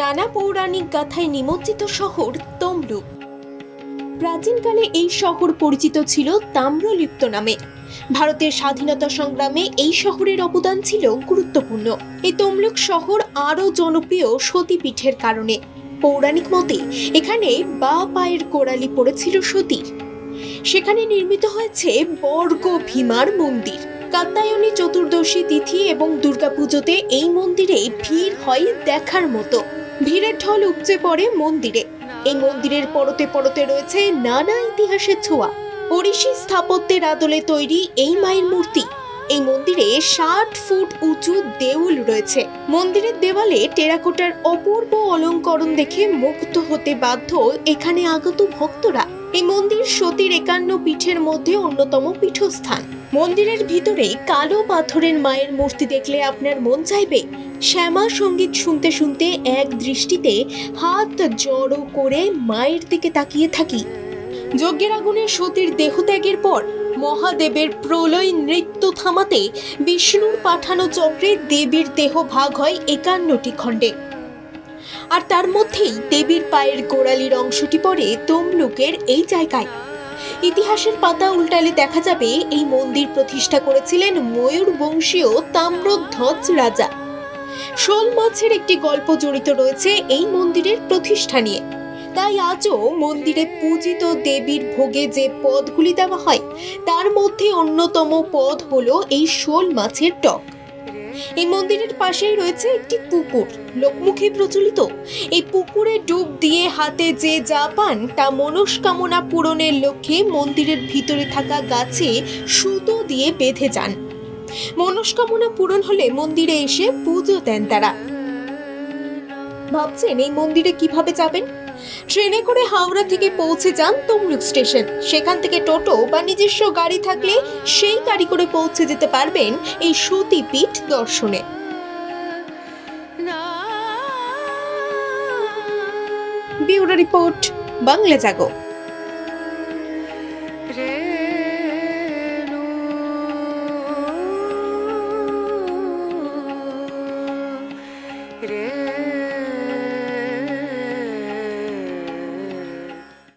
নানা পৌরাণিক গাথায় নিমজ্জিত শহর তমলুক। প্রাচীনকালে এই শহর পরিচিত ছিল তাম্রলিপ্ত নামে। ভারতের স্বাধীনতা সংগ্রামে এই শহরের অবদান ছিল গুরুত্বপূর্ণ। এই তমলুক শহর আরও জনপ্রিয় সতীপীঠের কারণে। পৌরাণিক মতে এখানে বা পায়ের কোড়ালি পড়েছিল সতীর। সেখানে নির্মিত হয়েছে বর্গ ভীমার মন্দির। কাত্যায়নী চতুর্দশী তিথি এবং দুর্গাপুজোতে এই মন্দিরে ভিড় হয় দেখার মতো। ভিড়ের ঢল উপচে পড়ে মন্দিরে। এই মন্দিরের পরতে পরতে রয়েছে নানা ইতিহাসের ছোঁয়া। ওড়িশি স্থাপত্যের আদলে তৈরি এই মায়ের মূর্তি। এই মন্দিরে 60 ফুট উঁচু দেউল রয়েছে। মন্দিরের দেওয়ালে টেরাকোটার অপূর্ব অলঙ্করণ দেখে মুগ্ধ হতে বাধ্য এখানে আগত ভক্তরা। এই মন্দির সতীর 51 পীঠের মধ্যে অন্যতম পীঠস্থান। মন্দিরের ভিতরে কালো পাথরের মায়ের মূর্তি দেখলে আপনার মন চাইবে শ্যামা সঙ্গীত শুনতে শুনতে এক দৃষ্টিতে হাত জড়ো করে মায়ের দিকে তাকিয়ে থাকি। যজ্ঞের আগুনে সতীর দেহত্যাগের পর মহাদেবের প্রলয় নৃত্য থামাতে বিষ্ণুর পাঠানো চক্রে দেবীর দেহ ভাগ হয় 51টি খণ্ডে। আর তার মধ্যেই দেবীর পায়ের গোড়ালির অংশটি পড়ে তমলুকের এই জায়গায়। ইতিহাসের পাতা উল্টালে দেখা যাবে এই মন্দির প্রতিষ্ঠা করেছিলেন ময়ূর বংশীয় তাম্রধ্বজ রাজা। শোল মাছের একটি গল্প জড়িত রয়েছে এই মন্দিরের প্রতিষ্ঠা নিয়ে। তাই আজও মন্দিরে পূজিত দেবীর ভোগে যে পদগুলি দেওয়া হয় তার মধ্যে অন্যতম পদ হলো এই শোল মাছের টক। এই মন্দিরের পাশেই রয়েছে একটি পুকুর, লোকমুখে প্রচলিত। এই পুকুরে ডুব দিয়ে হাতে যে যা পান তা মনস্কামনা পূরণের লক্ষ্যে মন্দিরের ভিতরে থাকা গাছে সুতো দিয়ে বেঁধে যান। মনস্কামনা পূরণ হলে মন্দিরে এসে পুজো দেন তারা। ভাবছেন এই মন্দিরে কিভাবে যাবেন? ট্রেনে করে হাওড়া থেকে পৌঁছে যান তমলুক স্টেশন। সেখান থেকে টোটো বা নিজস্ব গাড়ি থাকলে সেই গাড়ি করে পৌঁছে যেতে পারবেন এই সতীপীঠ দর্শনে। ব্যুরো রিপোর্ট, বাংলা জাগো।